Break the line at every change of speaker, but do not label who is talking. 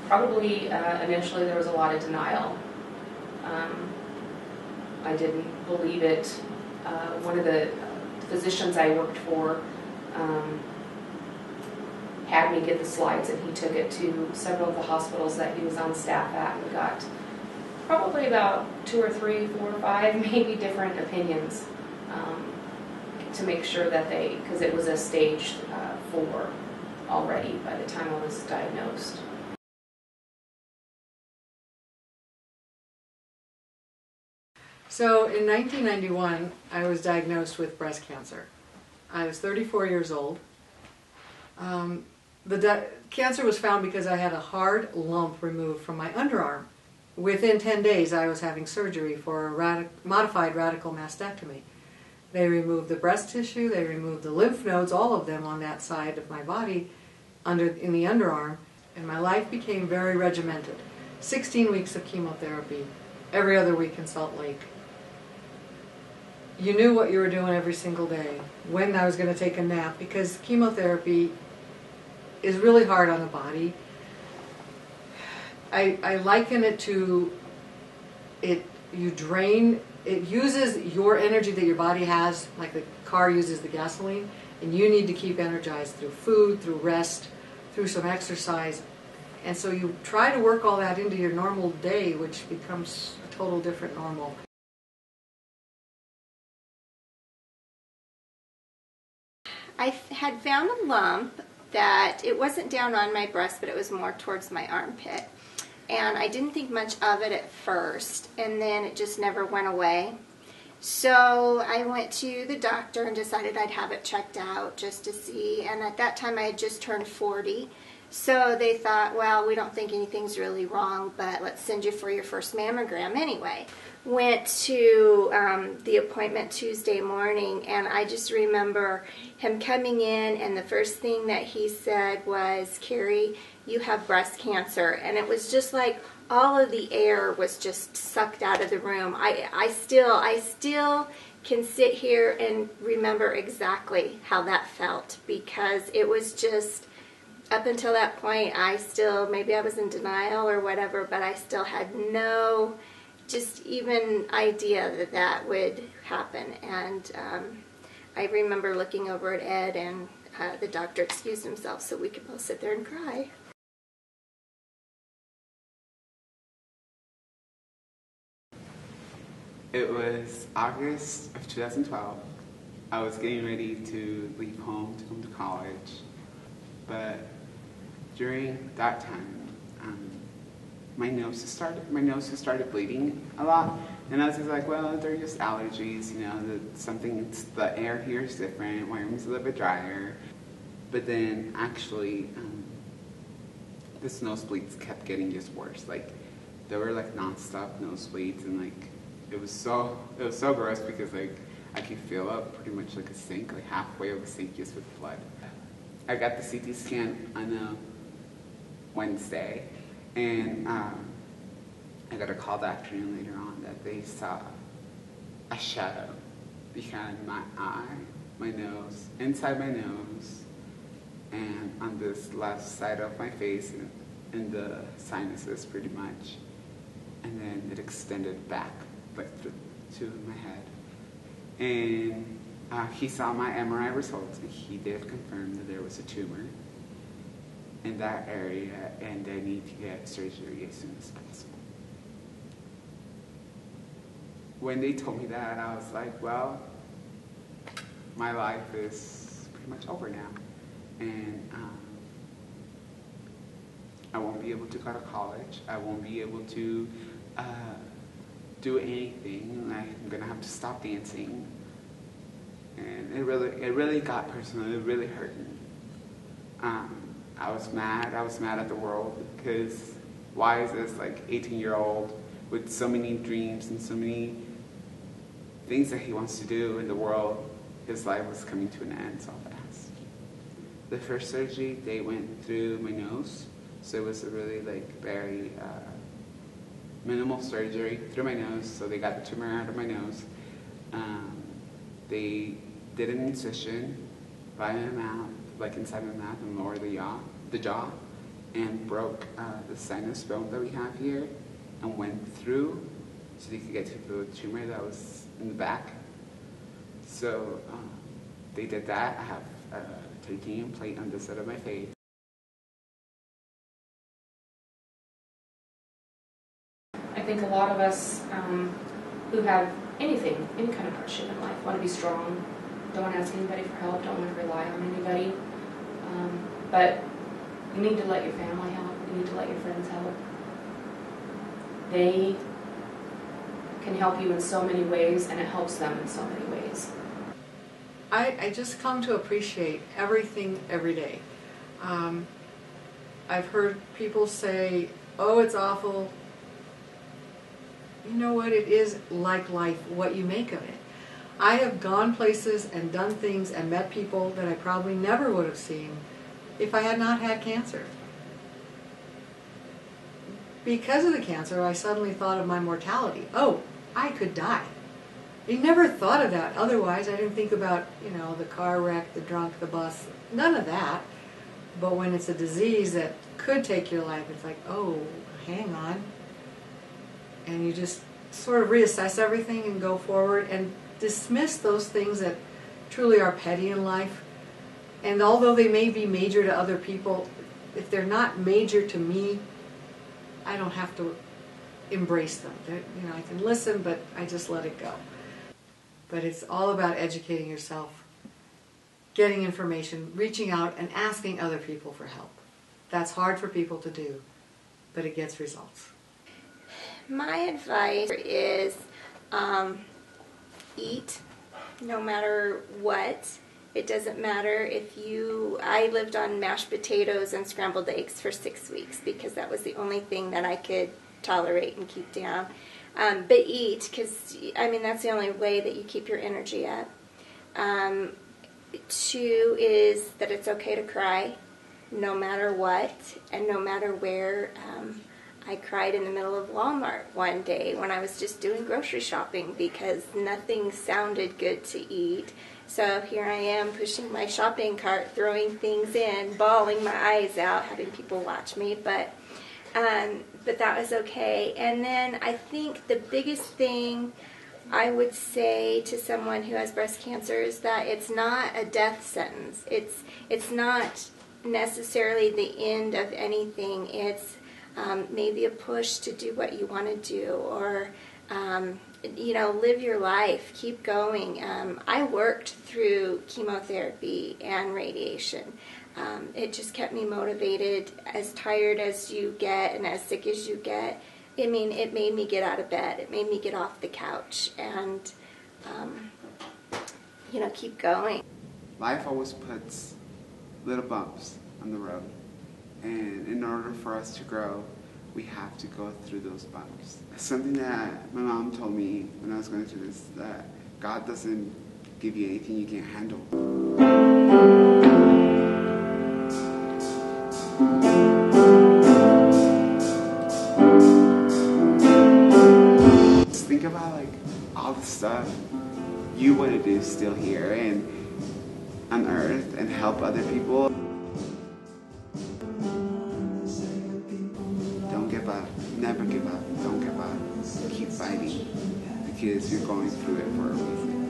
Probably initially there was a lot of denial. I didn't believe it. One of the physicians I worked for had me get the slides, and he took it to several of the hospitals that he was on staff at, and got probably about 2 or 3, 4 or 5 maybe different opinions to make sure that because it was a stage 4 already by the time I was diagnosed.
So in 1991, I was diagnosed with breast cancer. I was 34 years old. The cancer was found because I had a hard lump removed from my underarm. Within 10 days, I was having surgery for a modified radical mastectomy. They removed the breast tissue, they removed the lymph nodes, all of them on that side of my body, in the underarm, and my life became very regimented. 16 weeks of chemotherapy, every other week in Salt Lake. You knew what you were doing every single day, when I was going to take a nap, because chemotherapy is really hard on the body. I liken it to, it uses your energy that your body has, like the car uses the gasoline, and you need to keep energized through food, through rest, through some exercise. And so you try to work all that into your normal day, which becomes a total different normal.
I had found a lump that it wasn't down on my breast, but it was more towards my armpit. And I didn't think much of it at first, and then it just never went away. So I went to the doctor and decided I'd have it checked out just to see. And at that time I had just turned 40. So they thought, well, we don't think anything's really wrong, but let's send you for your first mammogram anyway. Went to the appointment Tuesday morning, and I just remember him coming in, and the first thing that he said was, "Carrie, you have breast cancer." And it was just like all of the air was just sucked out of the room. I still can sit here and remember exactly how that felt, because it was just, up until that point, maybe I was in denial or whatever, but I still had no just even idea that that would happen. And I remember looking over at Ed, and the doctor excused himself so we could both sit there and cry.
It was August of 2012. I was getting ready to leave home to come to college, but during that time, my nose started bleeding a lot, and I was just like, well, they're just allergies, you know, the air here is different, my room's a little bit drier. But then actually, this nosebleeds kept getting just worse. Like, they were like non-stop nosebleeds, and like, it was so gross, because like, I could fill up pretty much like a sink, like halfway of a sink just with blood. I got the CT scan on a Wednesday, and I got a call the afternoon later on that they saw a shadow behind my eye, my nose, inside my nose, and on this left side of my face, in the sinuses pretty much. And then it extended back, like to my head. And he saw my MRI results, and he did confirm that there was a tumor in that area, and I need to get surgery as soon as possible. When they told me that, I was like, well, my life is pretty much over now, and I won't be able to go to college. I won't be able to do anything. I'm gonna have to stop dancing, and it really got personal. It really hurt me. I was mad at the world, because why is this like 18-year-old with so many dreams and so many things that he wants to do in the world, his life was coming to an end so fast. The first surgery, they went through my nose, so it was a really like very minimal surgery through my nose, so they got the tumor out of my nose. They did an incision by my mouth, like inside my mouth, and lower the jaw, and broke the sinus bone that we have here and went through so they could get to the tumor that was in the back. So they did that. I have a titanium plate on this side of my face.
I think a lot of us who have anything, any kind of hardship in life, want to be strong, don't want to ask anybody for help, don't want to rely on anybody. But you need to let your family help, you need to let your friends help. They can help you in so many ways, and it helps them in so many ways.
I just come to appreciate everything every day. I've heard people say, oh, it's awful. You know what? It is like life, what you make of it. I have gone places and done things and met people that I probably never would have seen if I had not had cancer. Because of the cancer, I suddenly thought of my mortality. Oh, I could die. I never thought of that. Otherwise, I didn't think about, the car wreck, the drunk, the bus, none of that. But when it's a disease that could take your life, it's like, oh, hang on. And you just sort of reassess everything and go forward and dismiss those things that truly are petty in life. And although they may be major to other people, if they're not major to me, I don't have to embrace them. I can listen, but I just let it go. But it's all about educating yourself, getting information, reaching out, and asking other people for help. That's hard for people to do, but it gets results.
My advice is eat no matter what. It doesn't matter if I lived on mashed potatoes and scrambled eggs for 6 weeks because that was the only thing that I could tolerate and keep down. But eat, because, that's the only way that you keep your energy up. 2 is that it's okay to cry no matter what and no matter where. I cried in the middle of Walmart one day when I was just doing grocery shopping because nothing sounded good to eat. So here I am pushing my shopping cart, throwing things in, bawling my eyes out, having people watch me, but that was okay. And then I think the biggest thing I would say to someone who has breast cancer is that it's not a death sentence. It's not necessarily the end of anything. It's maybe a push to do what you want to do, or live your life, keep going. I worked through chemotherapy and radiation. It just kept me motivated. As tired as you get and as sick as you get, it made me get out of bed. It made me get off the couch and keep going.
Life always puts little bumps on the road. And in order for us to grow, we have to go through those bumps. Something that my mom told me when I was going through this, that God doesn't give you anything you can't handle. Just think about all the stuff you want to do still here and on earth and help other people. Don't give up. Never give up. Don't give up. Keep fighting because you're going through it for a reason.